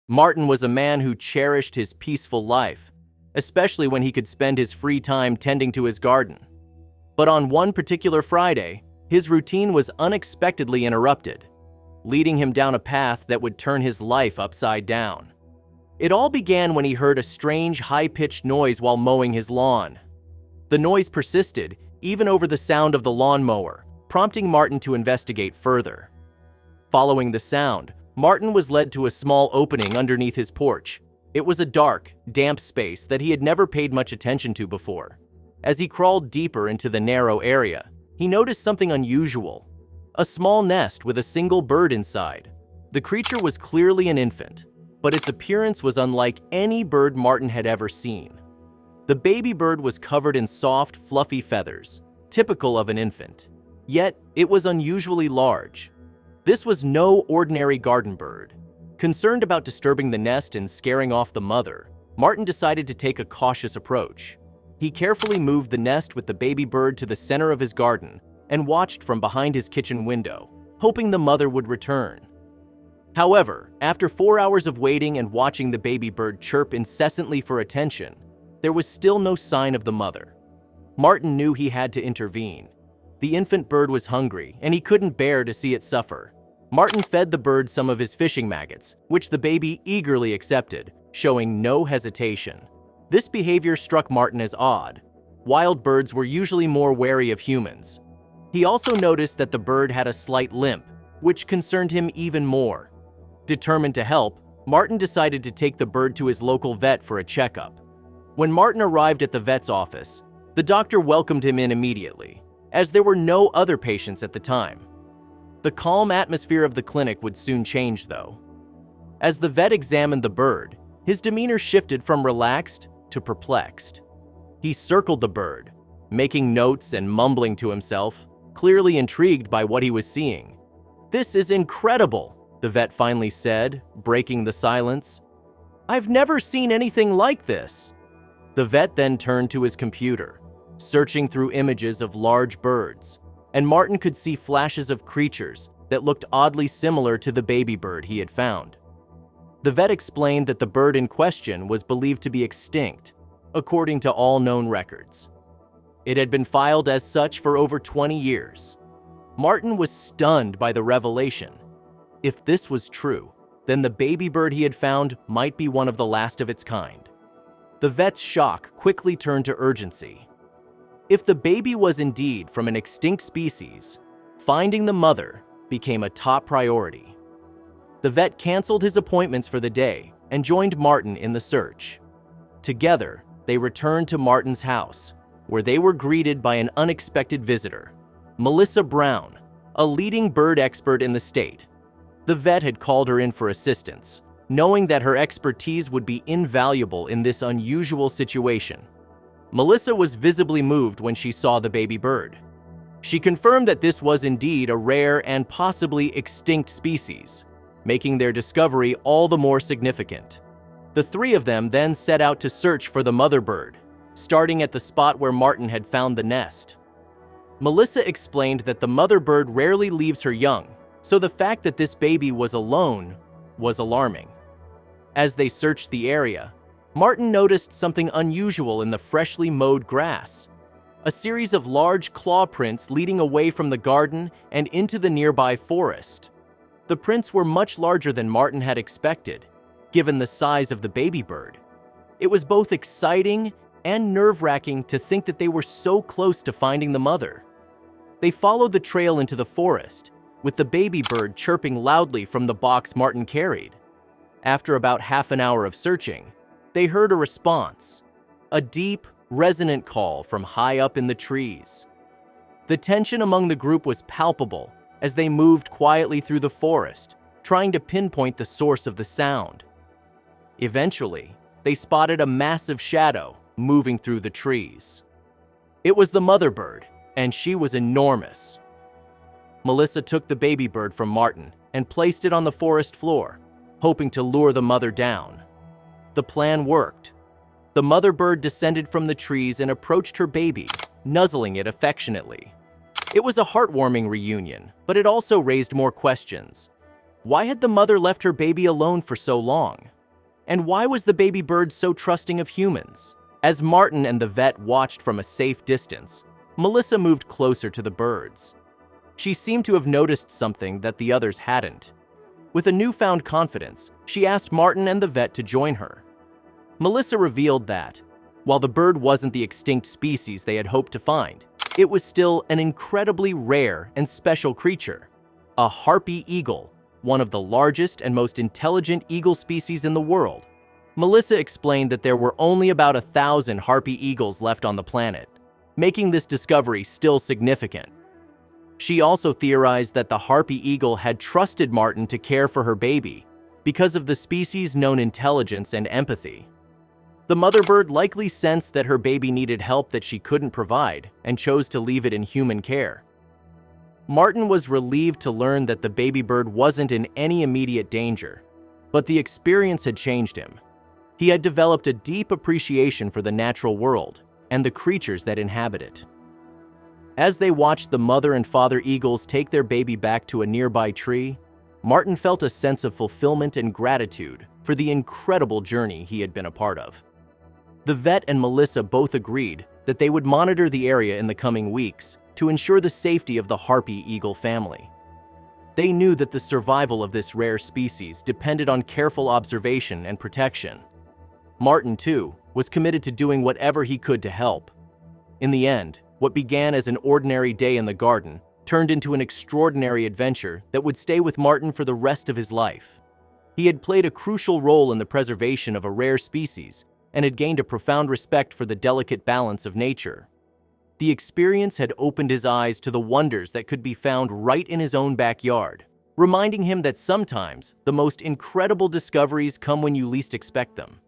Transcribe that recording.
Martin was a man who cherished his peaceful life, especially when he could spend his free time tending to his garden. But on one particular Friday, his routine was unexpectedly interrupted, leading him down a path that would turn his life upside down. It all began when he heard a strange, high-pitched noise while mowing his lawn. The noise persisted, even over the sound of the lawnmower, prompting Martin to investigate further. Following the sound, Martin was led to a small opening underneath his porch. It was a dark, damp space that he had never paid much attention to before. As he crawled deeper into the narrow area, he noticed something unusual: a small nest with a single bird inside. The creature was clearly an infant, but its appearance was unlike any bird Martin had ever seen. The baby bird was covered in soft, fluffy feathers, typical of an infant. Yet, it was unusually large. This was no ordinary garden bird. Concerned about disturbing the nest and scaring off the mother, Martin decided to take a cautious approach. He carefully moved the nest with the baby bird to the center of his garden and watched from behind his kitchen window, hoping the mother would return. However, after 4 hours of waiting and watching the baby bird chirp incessantly for attention, there was still no sign of the mother. Martin knew he had to intervene. The infant bird was hungry, and he couldn't bear to see it suffer. Martin fed the bird some of his fishing maggots, which the baby eagerly accepted, showing no hesitation. This behavior struck Martin as odd. Wild birds were usually more wary of humans. He also noticed that the bird had a slight limp, which concerned him even more. Determined to help, Martin decided to take the bird to his local vet for a checkup. When Martin arrived at the vet's office, the doctor welcomed him in immediately, as there were no other patients at the time. The calm atmosphere of the clinic would soon change, though. As the vet examined the bird, his demeanor shifted from relaxed to perplexed. He circled the bird, making notes and mumbling to himself, clearly intrigued by what he was seeing. "This is incredible," the vet finally said, breaking the silence. "I've never seen anything like this." The vet then turned to his computer, searching through images of large birds, and Martin could see flashes of creatures that looked oddly similar to the baby bird he had found. The vet explained that the bird in question was believed to be extinct, according to all known records. It had been filed as such for over 20 years. Martin was stunned by the revelation. If this was true, then the baby bird he had found might be one of the last of its kind. The vet's shock quickly turned to urgency. If the baby was indeed from an extinct species, finding the mother became a top priority. The vet canceled his appointments for the day and joined Martin in the search. Together, they returned to Martin's house, where they were greeted by an unexpected visitor, Melissa Brown, a leading bird expert in the state. The vet had called her in for assistance, knowing that her expertise would be invaluable in this unusual situation. Melissa was visibly moved when she saw the baby bird. She confirmed that this was indeed a rare and possibly extinct species, making their discovery all the more significant. The three of them then set out to search for the mother bird, starting at the spot where Martin had found the nest. Melissa explained that the mother bird rarely leaves her young, so the fact that this baby was alone was alarming. As they searched the area, Martin noticed something unusual in the freshly mowed grass: a series of large claw prints leading away from the garden and into the nearby forest. The prints were much larger than Martin had expected, given the size of the baby bird. It was both exciting and nerve-wracking to think that they were so close to finding the mother. They followed the trail into the forest, with the baby bird chirping loudly from the box Martin carried. After about half an hour of searching, they heard a response: a deep, resonant call from high up in the trees. The tension among the group was palpable as they moved quietly through the forest, trying to pinpoint the source of the sound. Eventually, they spotted a massive shadow moving through the trees. It was the mother bird, and she was enormous. Melissa took the baby bird from Martin and placed it on the forest floor, hoping to lure the mother down. The plan worked. The mother bird descended from the trees and approached her baby, nuzzling it affectionately. It was a heartwarming reunion, but it also raised more questions. Why had the mother left her baby alone for so long? And why was the baby bird so trusting of humans? As Martin and the vet watched from a safe distance, Melissa moved closer to the birds. She seemed to have noticed something that the others hadn't. With a newfound confidence, she asked Martin and the vet to join her. Melissa revealed that, while the bird wasn't the extinct species they had hoped to find, it was still an incredibly rare and special creature, a harpy eagle, one of the largest and most intelligent eagle species in the world. Melissa explained that there were only about 1,000 harpy eagles left on the planet, making this discovery still significant. She also theorized that the harpy eagle had trusted Martin to care for her baby because of the species' known intelligence and empathy. The mother bird likely sensed that her baby needed help that she couldn't provide and chose to leave it in human care. Martin was relieved to learn that the baby bird wasn't in any immediate danger, but the experience had changed him. He had developed a deep appreciation for the natural world and the creatures that inhabit it. As they watched the mother and father eagles take their baby back to a nearby tree, Martin felt a sense of fulfillment and gratitude for the incredible journey he had been a part of. The vet and Melissa both agreed that they would monitor the area in the coming weeks to ensure the safety of the harpy eagle family. They knew that the survival of this rare species depended on careful observation and protection. Martin, too, was committed to doing whatever he could to help. In the end, what began as an ordinary day in the garden turned into an extraordinary adventure that would stay with Martin for the rest of his life. He had played a crucial role in the preservation of a rare species and had gained a profound respect for the delicate balance of nature. The experience had opened his eyes to the wonders that could be found right in his own backyard, reminding him that sometimes the most incredible discoveries come when you least expect them.